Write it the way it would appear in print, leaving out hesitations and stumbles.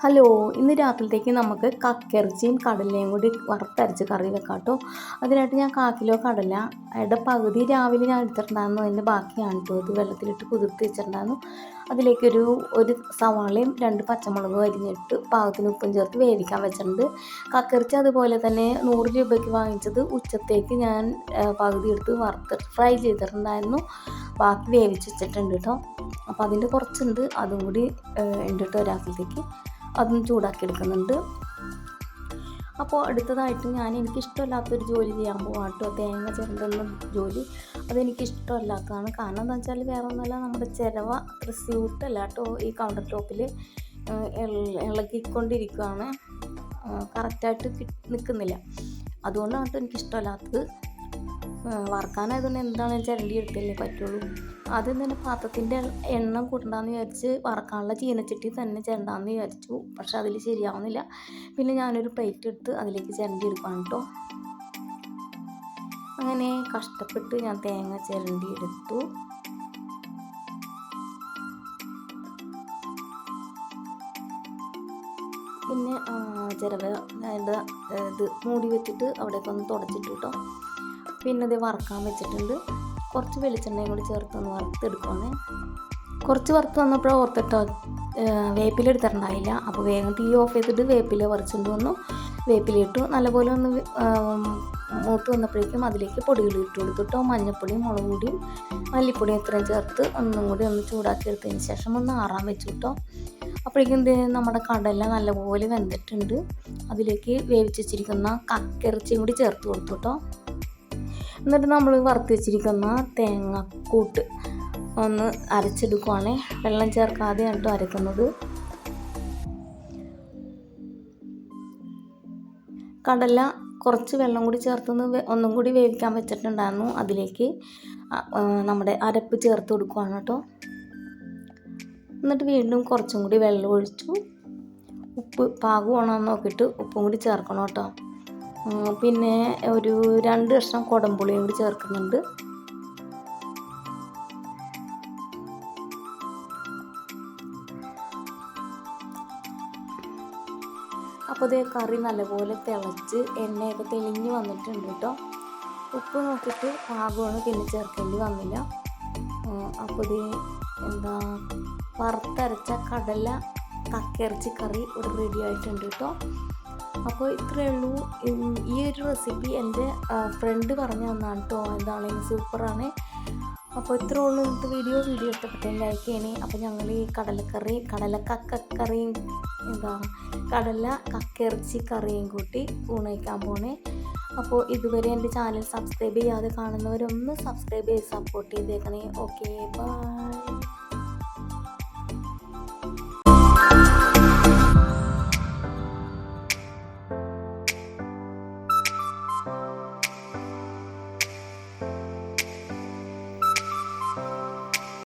Hello, ഇന്ന് രാത്രിയിലേക്ക് നമുക്ക് കക്കിറച്ചിയും കടലയും കൂടി വറുത്തരച്ച് കറി വെക്കാം കേട്ടോ. അതിനായിട്ട് ഞാൻ 1/4 കിലോ കടലയുടെ പകുതി രാവിലെ ഞാൻ എടുത്തിട്ടുണ്ടായിരുന്നു. അതിൻ്റെ ബാക്കിയാണ് കേട്ടോ ഇത് വെള്ളത്തിലിട്ട് കുതിർത്ത് വെച്ചിട്ടുണ്ടായിരുന്നു. അതിലേക്കൊരു സവാളയും 2 പച്ചമുളകും അരിഞ്ഞിട്ട് പാകത്തിന് ഉപ്പും ചേർത്ത് വേവിക്കാൻ വെച്ചിട്ടുണ്ട്. കക്കിറച്ചി അതുപോലെ തന്നെ 100 രൂപയ്ക്ക് വാങ്ങിച്ചത് ഉച്ചത്തേക്ക് ഞാൻ പകുതി എടുത്ത് വറുത്തിട്ട് ഫ്രൈ ചെയ്തിട്ടുണ്ടായിരുന്നു. ബാക്കി വേവിച്ച് വെച്ചിട്ടുണ്ട് കേട്ടോ. അപ്പോൾ അതിൻ്റെ കുറച്ചുണ്ട്, അതും കൂടി ഉണ്ട് കേട്ടോ രാത്രിയിലേക്ക്. അതും ചൂടാക്കി എടുക്കുന്നുണ്ട്. അപ്പോൾ അടുത്തതായിട്ട് എനിക്കിഷ്ടമില്ലാത്തൊരു ജോലി ചെയ്യാൻ പോകാം കേട്ടോ. തേങ്ങ ചിരണ്ടുന്ന ജോലി അതെനിക്കിഷ്ടമല്ലാത്തതാണ്. കാരണം എന്താ വെച്ചാൽ വേറെ ഒന്നുമല്ല, നമ്മുടെ ചിരവ അത്ര സ്യൂട്ടല്ല കേട്ടോ. ഈ കൗണ്ടർ ടോപ്പിൽ ഇളകിക്കൊണ്ടിരിക്കുകയാണ്, കറക്റ്റായിട്ട് നിൽക്കുന്നില്ല. അതുകൊണ്ടാണ് കേട്ടോ എനിക്കിഷ്ടമല്ലാത്തത്. വറുക്കാനായതുകൊണ്ട് എന്താണെന്ന് ചിരണ്ടി എടുത്തല്ലേ പറ്റുള്ളൂ. ആദ്യം തന്നെ പാത്രത്തിൻ്റെ എണ്ണം കൂട്ടണ്ടെന്ന് വിചാരിച്ച് വറക്കാനുള്ള ചീനച്ചട്ടി തന്നെ ചിരണ്ടാന്ന് വിചാരിച്ചു. പക്ഷെ അതിൽ ശരിയാവുന്നില്ല. പിന്നെ ഞാനൊരു പ്ലേറ്റ് എടുത്ത് അതിലേക്ക് ചിരണ്ടി എടുക്കുകയാണ് കേട്ടോ. അങ്ങനെ കഷ്ടപ്പെട്ട് ഞാൻ തേങ്ങ ചിരണ്ടി എടുത്തു. പിന്നെ ചിരവ ഇത് മൂടി വെച്ചിട്ട് അവിടേക്കൊന്ന് തുടച്ചിട്ട് കേട്ടോ. പിന്നെ ഇത് വറക്കാൻ വെച്ചിട്ടുണ്ട്. കുറച്ച് വെളിച്ചെണ്ണയും കൂടി ചേർത്തൊന്ന് വറുത്തെടുക്കുകയാണ്. കുറച്ച് വറുത്ത് വന്നപ്പോൾ ഓർത്തിട്ടോ വേപ്പില എടുത്തിട്ടുണ്ടായില്ല. അപ്പോൾ വേഗം തീ ഓഫ് ചെയ്തിട്ട് വേപ്പില പറിച്ചുകൊണ്ട് വന്നു. വേപ്പില ഇട്ടു. നല്ലപോലെ ഒന്ന് മൂത്ത് വന്നപ്പോഴേക്കും അതിലേക്ക് പൊടികൾ ഇട്ട് കൊടുത്തിട്ടോ. മഞ്ഞൾപ്പൊടിയും മുളക് പൊടിയും മല്ലിപ്പൊടിയും ഇത്രയും ചേർത്ത് ഒന്നും കൂടി ഒന്ന് ചൂടാക്കി എടുത്തതിന് ശേഷം ഒന്ന് ആറാൻ വെച്ചു കേട്ടോ. അപ്പോഴേക്കും നമ്മുടെ കടല നല്ലപോലെ വെന്തിട്ടുണ്ട്. അതിലേക്ക് വേവിച്ച് വെച്ചിരിക്കുന്ന കക്കിറച്ചിയും കൂടി ചേർത്ത് കൊടുത്തു കേട്ടോ. എന്നിട്ട് നമ്മൾ വറുത്ത് വെച്ചിരിക്കുന്ന തേങ്ങക്കൂട്ട് ഒന്ന് അരച്ചെടുക്കുവാണ്. വെള്ളം ചേർക്കാതെയാണ് കേട്ടോ അരക്കുന്നത്. കടല കുറച്ച് വെള്ളം കൂടി ചേർത്തൊന്ന് ഒന്നും കൂടി വേവിക്കാൻ വെച്ചിട്ടുണ്ടായിരുന്നു. അതിലേക്ക് നമ്മുടെ അരപ്പ് ചേർത്ത് കൊടുക്കുവാണ് കേട്ടോ. എന്നിട്ട് വീണ്ടും കുറച്ചും കൂടി വെള്ളം ഒഴിച്ചു. ഉപ്പ് പാകമാണോ നോക്കിയിട്ട് ഉപ്പും കൂടി ചേർക്കണം കേട്ടോ. പിന്നെ ഒരു 2 കഷ്ണം കുടംപുളിയും കൂടി ചേർക്കുന്നുണ്ട്. അപ്പോൾ ഇതേ കറി നല്ലപോലെ തിളച്ച് എണ്ണയൊക്കെ തെളിഞ്ഞ് വന്നിട്ടുണ്ട് കേട്ടോ. ഉപ്പ് നോക്കിയിട്ട് പാകമാണ്, പിന്നെ ചേർക്കേണ്ടി വന്നില്ല. അപ്പോൾ ഇത് വറുത്തരച്ച കടല കക്കിറച്ചി കറി ഇവിടെ റെഡി ആയിട്ടുണ്ട് കേട്ടോ. അപ്പോൾ ഇത്രയേ ഉള്ളൂ. ഈ ഒരു റെസിപ്പി എൻ്റെ ഫ്രണ്ട് പറഞ്ഞു തന്നാണ് കേട്ടോ. എന്താണെങ്കിലും സൂപ്പറാണ്. അപ്പോൾ ഇത്രയേ ഉള്ളൂ ഇന്നത്തെ വീഡിയോ ഇഷ്ടപ്പെട്ടെങ്കിൽ ലൈക്ക് ചെയ്യണേ. അപ്പോൾ ഞങ്ങൾ ഈ കടല കക്കിറച്ചി കറിയും കൂട്ടി ഊണയിക്കാൻ പോണേ. അപ്പോൾ ഇതുവരെ എൻ്റെ ചാനൽ സബ്സ്ക്രൈബ് ചെയ്യാതെ കാണുന്നവരൊന്ന് സബ്സ്ക്രൈബ് ചെയ്ത് സപ്പോർട്ട് ചെയ്തേക്കണേ. Okay, by.